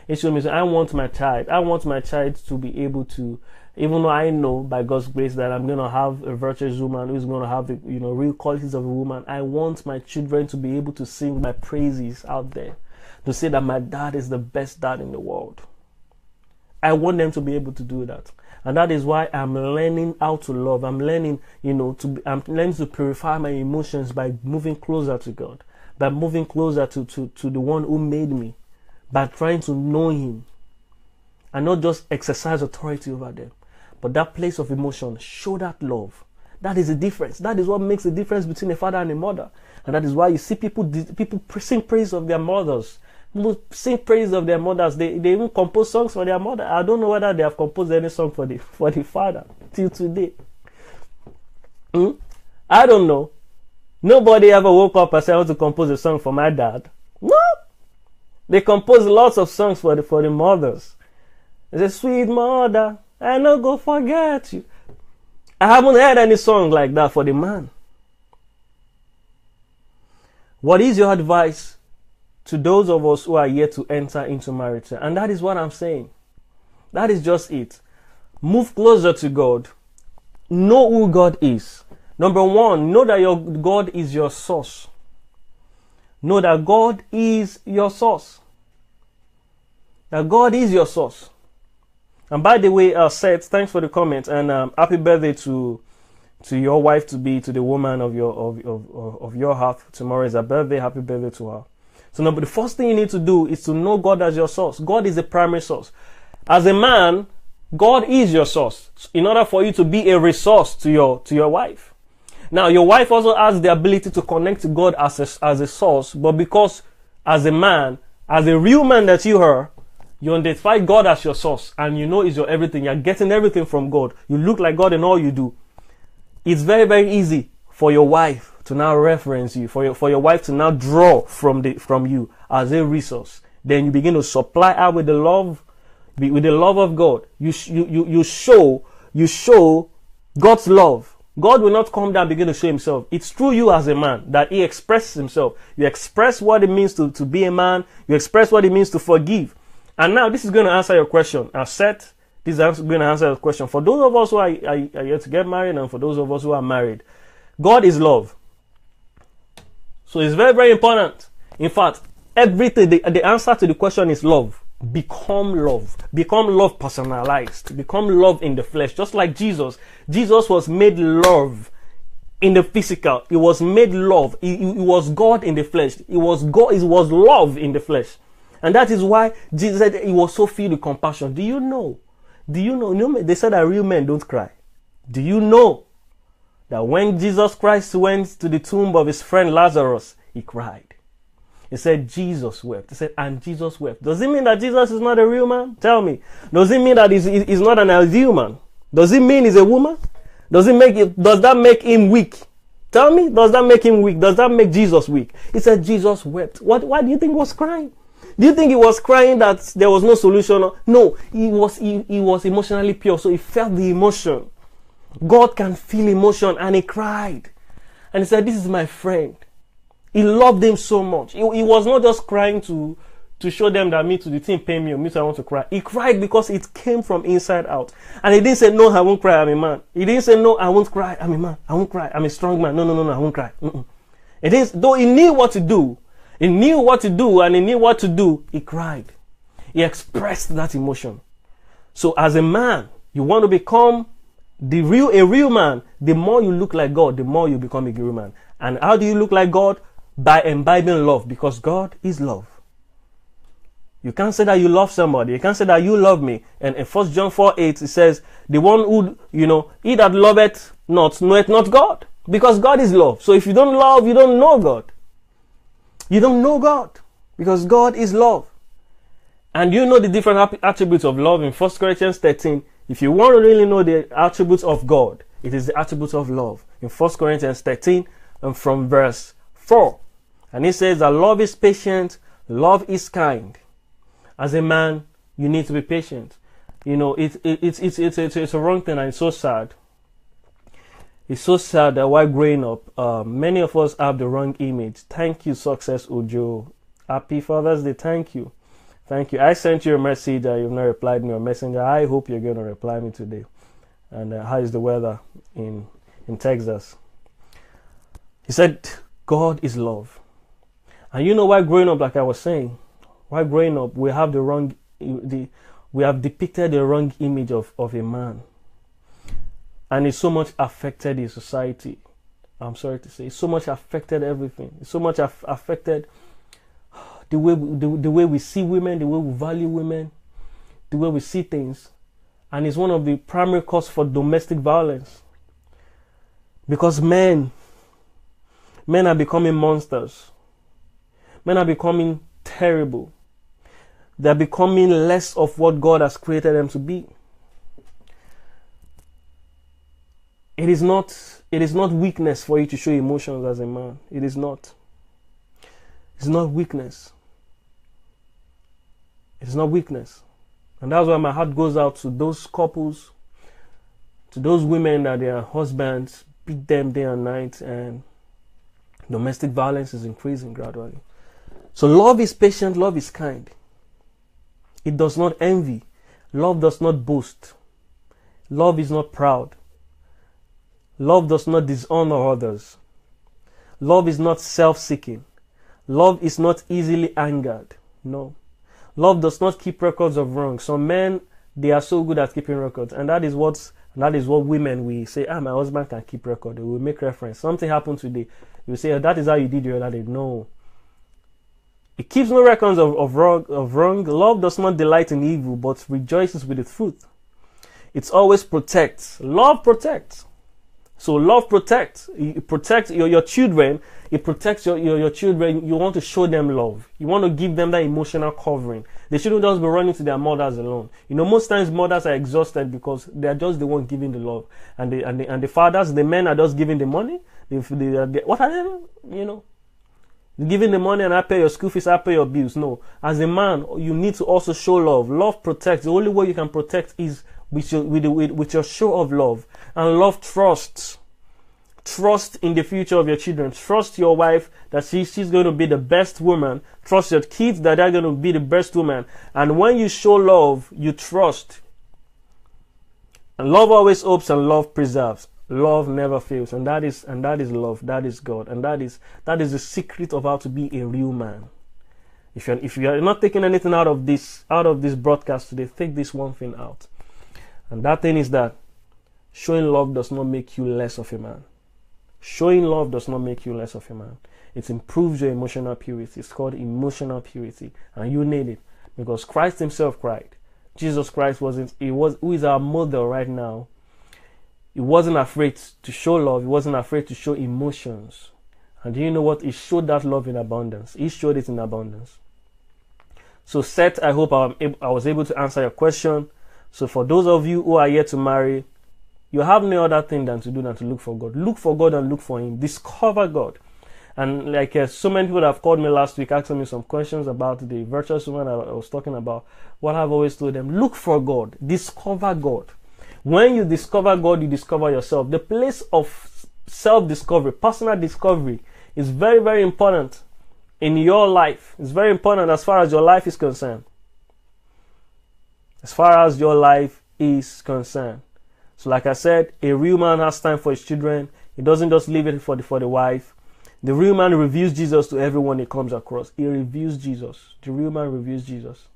It shouldn't be so. I want my child to be able to, even though I know by God's grace that I'm going to have a virtuous woman who's going to have the, real qualities of a woman, I want my children to be able to sing my praises out there. To say that my dad is the best dad in the world. I want them to be able to do that. And that is why I'm learning how to love. I'm learning, I'm learning to purify my emotions by moving closer to God. By moving closer to the one who made me. By trying to know him. And not just exercise authority over them. But that place of emotion, show that love. That is the difference. That is what makes the difference between a father and a mother. And that is why you see people sing praise of their mothers. People sing praise of their mothers. They even compose songs for their mother. I don't know whether they have composed any song for the father till today. I don't know. Nobody ever woke up and said, I want to compose a song for my dad. No. They compose lots of songs for the mothers. They say, sweet mother, I no go forget you. I haven't heard any song like that for the man. What is your advice to those of us who are yet to enter into marriage? And that is what I'm saying. That is just it. Move closer to God. Know who God is. Number one, know that your God is your source. Know that God is your source. That God is your source. And by the way, Seth, thanks for the comment, and happy birthday to your wife to be, to the woman of your heart. Tomorrow is her birthday. Happy birthday to her. So now, but the first thing you need to do is to know God as your source. God is the primary source. As a man, God is your source. In order for you to be a resource to your wife. Now, your wife also has the ability to connect to God as a source, but because as a man, as a real man that you are, you identify God as your source, and you know it's your everything. You're getting everything from God. You look like God in all you do. It's very, very easy for your wife to now reference you, for your wife to now draw from you as a resource. Then you begin to supply her with the love of God. You show God's love. God will not come down and begin to show himself. It's through you as a man that he expresses himself. You express what it means to be a man. You express what it means to forgive. And now this is going to answer your question. Seth, this is going to answer your question. For those of us who are yet to get married, and for those of us who are married, God is love. So it's very, very important. In fact, everything, the answer to the question is love. Become love. Become love personalized. Become love in the flesh. Just like Jesus. Jesus was made love in the physical. He was made love. He was God in the flesh. It was God. It was love in the flesh. And that is why Jesus said he was so filled with compassion. Do you know? They said that real men don't cry. Do you know that when Jesus Christ went to the tomb of his friend Lazarus, he cried? He said Jesus wept. He said, and Jesus wept. Does it mean that Jesus is not a real man? Tell me. Does it mean that he's not an ideal man? Does it mean he's a woman? Does that make him weak? Tell me, does that make him weak? Does that make Jesus weak? He said Jesus wept. Why do you think he was crying? Do you think he was crying that there was no solution? No, he was emotionally pure, so he felt the emotion. God can feel emotion, and he cried. And he said, this is my friend. He loved them so much. He was not just crying to show them that the thing pain me, or me too, I want to cry. He cried because it came from inside out. And he didn't say, no, I won't cry, I'm a man. He didn't say, no, I won't cry, I'm a man. I won't cry, I'm a strong man. No, I won't cry. It is, though he knew what to do. He knew what to do, and he knew what to do. He cried. He expressed that emotion. So as a man, you want to become a real man. The more you look like God, the more you become a real man. And how do you look like God? By imbibing love, because God is love. You can't say that you love somebody. You can't say that you love me. And in 1 John 4:8, it says, the one who, he that loveth not, knoweth not God. Because God is love. So if you don't love, you don't know God. You don't know God. Because God is love. And you know the different attributes of love in 1 Corinthians 13. If you want to really know the attributes of God, it is the attributes of love. In 1 Corinthians 13, and from verse 4. And it says that love is patient, love is kind. As a man, You need to be patient. It's a wrong thing, and it's so sad. It's so sad that while growing up, many of us have the wrong image. Thank you, Success Ojo. Happy Father's Day. Thank you. Thank you. I sent you a message and you've not replied me on Messenger. I hope you're going to reply me today. And how is the weather in Texas? He said, God is love. And you know why growing up, like I was saying, why growing up, we have we have depicted the wrong image of a man. And it's so much affected his society. I'm sorry to say, it's so much affected everything. It's so much affected the way we see women, the way we value women, the way we see things. And it's one of the primary causes for domestic violence. Because men are becoming monsters. Men are becoming terrible. They're becoming less of what God has created them to be. It is not weakness for you to show emotions as a man. It is not. It's not weakness. It's not weakness. And that's why my heart goes out to those couples, to those women that their husbands beat them day and night, and domestic violence is increasing gradually. So love is patient, love is kind. It does not envy. Love does not boast. Love is not proud. Love does not dishonor others. Love is not self-seeking. Love is not easily angered. No. Love does not keep records of wrongs. Some men, they are so good at keeping records. And that is what women, we say, my husband can keep record. We will make reference. Something happened today. You say, that is how you did your other day. No. It keeps no records of wrong. Love does not delight in evil, but rejoices with the truth. It always protects. Love protects. So love protects. It protects your children. It protects your children. You want to show them love. You want to give them that emotional covering. They shouldn't just be running to their mothers alone. Most times mothers are exhausted because they are just the one giving the love. And the fathers, the men are just giving the money. What are they, giving the money and I pay your school fees, I pay your bills. No. As a man, you need to also show love. Love protects. The only way you can protect is with your show of love. And love trusts. Trust in the future of your children. Trust your wife that she's going to be the best woman. Trust your kids that they're going to be the best woman. And when you show love, you trust. And love always hopes and love preserves. Love never fails. And that is love. That is God. And that is the secret of how to be a real man. If you are not taking anything out of this broadcast today, take this one thing out. And that thing is that showing love does not make you less of a man. Showing love does not make you less of a man. It improves your emotional purity. It's called emotional purity. And you need it. Because Christ himself cried. Jesus Christ who is our model right now. He wasn't afraid to show love. He wasn't afraid to show emotions. And do you know what? He showed that love in abundance. He showed it in abundance. So Seth, I hope I was able to answer your question. So for those of you who are yet to marry, you have no other thing than to look for God. Look for God and look for him. Discover God. And so many people have called me last week asking me some questions about the virtuous woman I was talking about. What I've always told them, look for God. Discover God. When you discover God, you discover yourself. The place of self-discovery, personal discovery, is very, very important in your life. It's very important as far as your life is concerned. As far as your life is concerned. So like I said, a real man has time for his children. He doesn't just leave it for the wife. The real man reveals Jesus to everyone he comes across. He reveals Jesus. The real man reveals Jesus.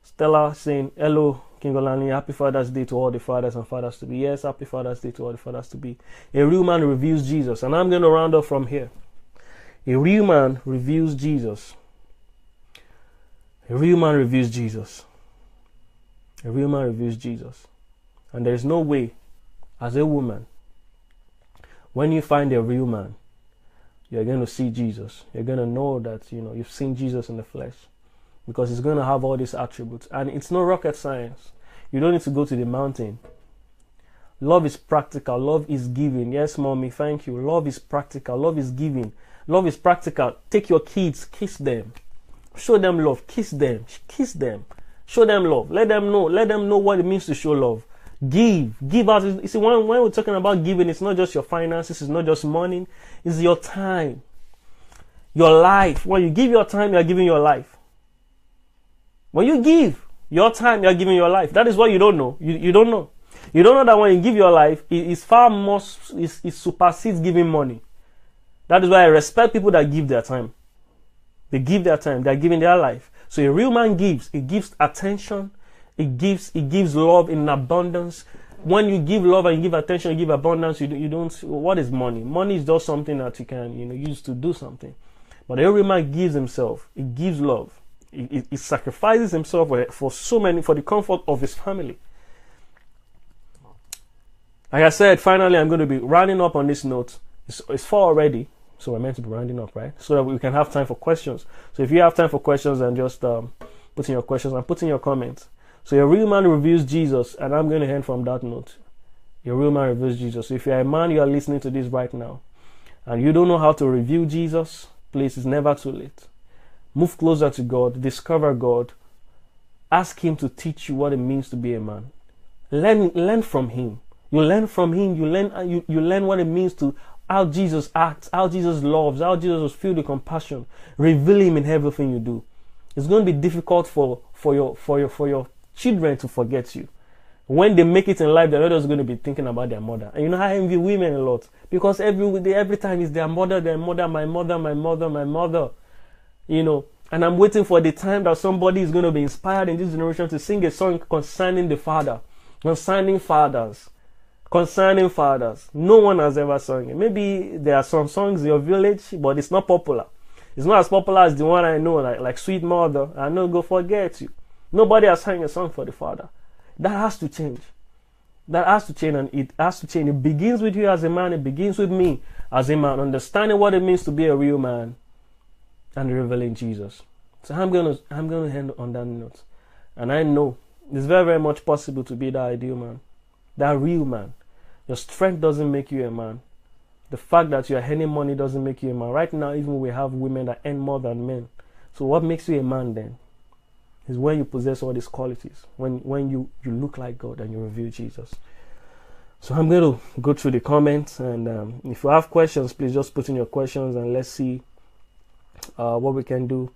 Stella saying, hello, King Olaniyi, happy Father's Day to all the fathers and fathers to be. Yes, happy Father's Day to all the fathers to be. A real man reveals Jesus. And I'm going to round up from here. A real man reveals Jesus. A real man reveals Jesus. A real man reveals Jesus. And there is no way, as a woman, when you find a real man, you're going to see Jesus. You're going to know that, you've seen Jesus in the flesh. Because he's going to have all these attributes. And it's no rocket science. You don't need to go to the mountain. Love is practical. Love is giving. Yes, mommy, thank you. Love is practical. Love is giving. Love is practical. Take your kids, kiss them. Show them love. Kiss them. Kiss them. Show them love. Let them know what it means to show love. Give out. You see, when we're talking about giving, it's not just your finances, it's not just money, it's your time, your life. When you give your time, you're giving your life. When you give your time, you're giving your life. That is what you don't know. You don't know. You don't know that when you give your life, it's far more, it supersedes giving money. That is why I respect people that give their time. They give their time, they're giving their life. So a real man gives. It gives attention. It gives love in abundance. When you give love and you give attention, you give abundance, you don't, what is money? Money is just something that you can, use to do something. But every man gives himself. He gives love. He sacrifices himself for the comfort of his family. Like I said, finally, I'm going to be rounding up on this note. It's 4 already, so we're meant to be rounding up, right? So that we can have time for questions. So if you have time for questions, then just put in your questions and put in your comments. So a real man reveals Jesus, and I'm going to end from that note. A real man reveals Jesus. So if you're a man, you are listening to this right now, and you don't know how to reveal Jesus, please, it's never too late. Move closer to God, discover God, ask Him to teach you what it means to be a man. Learn from Him. You learn from Him. You learn what it means to how Jesus acts, how Jesus loves, how Jesus was filled with compassion. Reveal Him in everything you do. It's going to be difficult for your children to forget you. When they make it in life, they're not just going to be thinking about their mother. And I envy women a lot, because every time is their mother, my mother. And I'm waiting for the time that somebody is going to be inspired in this generation to sing a song concerning the father, concerning fathers. No one has ever sung it. Maybe there are some songs in your village, but it's not popular. It's not as popular as the one I know, like Sweet Mother. I know, go forget you. Nobody has sang a song for the father. That has to change. And it has to change. It begins with you as a man. It begins with me as a man, understanding what it means to be a real man and revealing Jesus. So I'm gonna end on that note. And I know it's very, very much possible to be that ideal man, that real man. Your strength doesn't make you a man. The fact that you are earning money doesn't make you a man. Right now, even we have women that earn more than men. So what makes you a man then? Is when you possess all these qualities. When you look like God and you reveal Jesus. So I'm going to go through the comments, and if you have questions, please just put in your questions and let's see what we can do.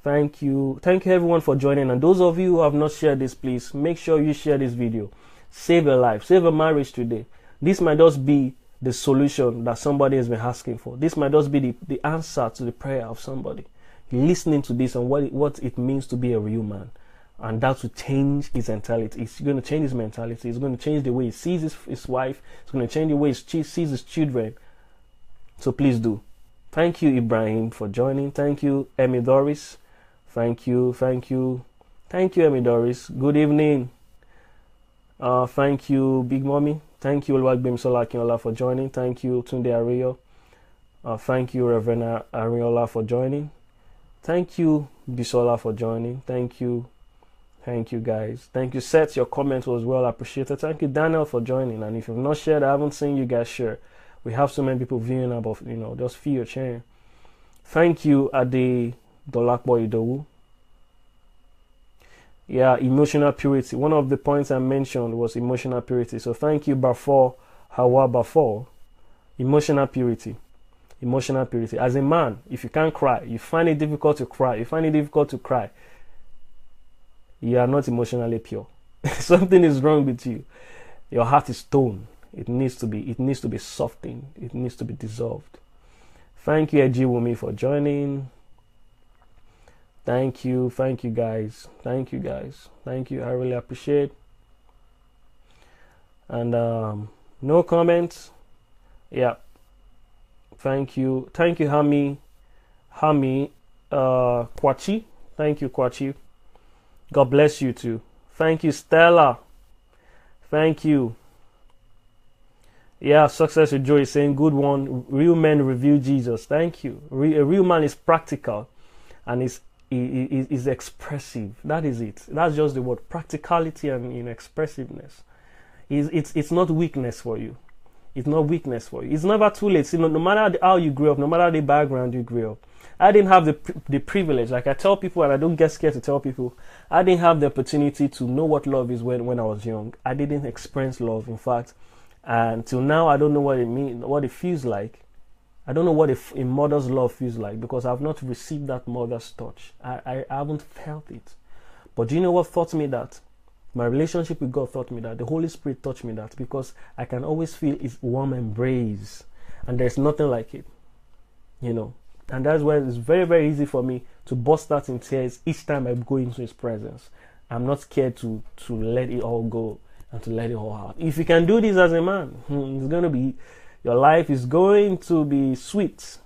Thank you everyone for joining, and those of you who have not shared this, please make sure you share this video. Save a life, save a marriage today. This might just be the solution that somebody has been asking for. This might just be the answer to the prayer of somebody listening to this and what it means to be a real man. And that will change his mentality. It's going to change his mentality. It's going to change the way he sees his wife. It's going to change the way he sees his children. So please do. Thank you, Ibrahim, for joining. Thank you, Emmy Doris. Thank you, Emmy Doris. Good evening. Thank you, Big Mommy. Thank you, Oluwagbemi Solakinola, for joining. Thank you, Tunde Ario. Thank you, Reverend Ariola, for joining. Thank you, Bisola, for joining. Thank you, guys. Thank you, Seth. Your comment was well appreciated. Thank you, Daniel, for joining. And if you've not shared, I haven't seen you guys share. We have so many people viewing about, just feel your chair. Thank you, Ade Dolakbo Idowu. Yeah, emotional purity. One of the points I mentioned was emotional purity. So thank you, Bafor Hawa Bafor. Emotional purity. As a man, if you can't cry, you find it difficult to cry, you are not emotionally pure. Something is wrong with you. Your heart is stone. It needs to be softened. It needs to be dissolved. Thank you, Ejiwumi, for joining. Thank you guys. Thank you. I really appreciate. And no comments. Yeah. Thank you, Hami Kwachi. Thank you, Kwachi. God bless you too. Thank you, Stella. Thank you. Yeah, Success with Joy is saying, good one. Real men reveal Jesus. Thank you. A real man is practical and is expressive. That is it. That's just the word. Practicality and expressiveness. It's not weakness for you. It's not weakness for you. It's never too late. No matter how you grew up, no matter the background you grew up, I didn't have the privilege. Like I tell people, and I don't get scared to tell people, I didn't have the opportunity to know what love is when I was young. I didn't experience love, in fact, and till now I don't know what it means, what it feels like. I don't know what a mother's love feels like, because I've not received that mother's touch. I haven't felt it. But do you know what taught me that? My relationship with God taught me that. The Holy Spirit taught me that, because I can always feel His warm embrace, and there's nothing like it, you know. And that's why it's very, very easy for me to burst out in tears each time I go into His presence. I'm not scared to let it all go and to let it all out. If you can do this as a man, it's going to be, your life is going to be sweet.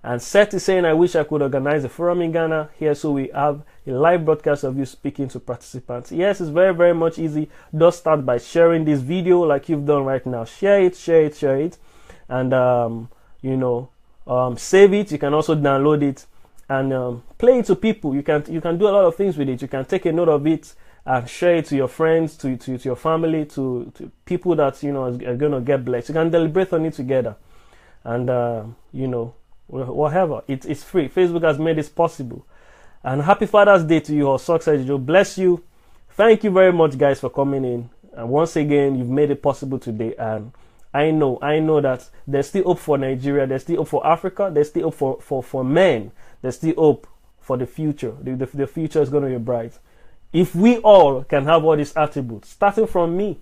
And Seth is saying, I wish I could organize a forum in Ghana here so we have a live broadcast of you speaking to participants. Yes, it's very, very much easy. Just start by sharing this video like you've done right now. Share it, share it, share it. And, you know, save it. You can also download it and play it to people. You can do a lot of things with it. You can take a note of it and share it to your friends, to your family, to people that, you know, are going to get blessed. You can deliberate on it together. And, you know, whatever. It's free. Facebook has made this possible. And happy Father's Day to you all. Success, Joe. Bless you. Thank you very much, guys, for coming in. And once again, you've made it possible today. And I know that there's still hope for Nigeria. There's still hope for Africa. There's still hope for men. There's still hope for the future. The future is going to be bright. If we all can have all these attributes, starting from me,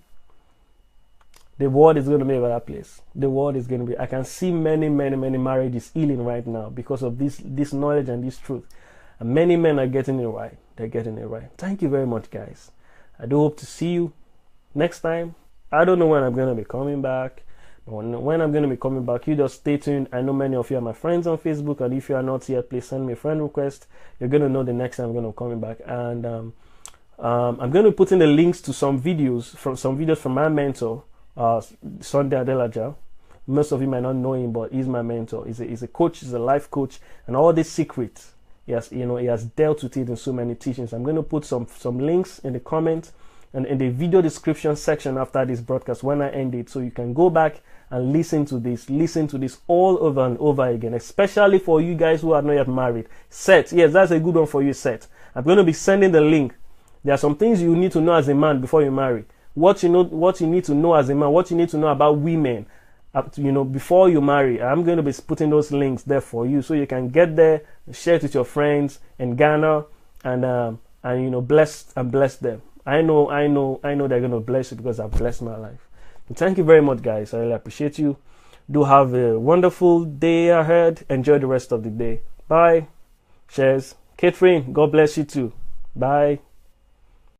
the world is going to be a better place. The world is going to be, I can see many marriages healing right now because of this knowledge and this truth. And many men are getting it right. They're getting it right. Thank you very much, guys. I do hope to see you next time. I don't know when I'm going to be coming back. But when I'm going to be coming back, you just stay tuned. I know many of you are my friends on Facebook. And if you are not yet, please send me a friend request. You're going to know the next time I'm going to be coming back. And I'm going to put in the links to some videos from my mentor, Sunday Adelaja. Most of you might not know him, but he's my mentor. He's a coach, he's a life coach, and all these secrets, yes, you know, he has dealt with it in so many teachings. I'm going to put some links in the comment and in the video description section after this broadcast when I end it, so you can go back and listen to this all over and over again, especially for you guys who are not yet married. Seth, yes, that's a good one for you, Seth. I'm going to be sending the link. There are some things you need to know as a man before you marry. What you need to know as a man, what you need to know about women, you know, before you marry. I'm going to be putting those links there for you, so you can get there, share it with your friends in Ghana, and you know, bless them. I know they're going to bless you because I've blessed my life. And thank you very much, guys. I really appreciate you. Do have a wonderful day ahead. Enjoy the rest of the day. Bye. Cheers. Catherine, God bless you too. Bye.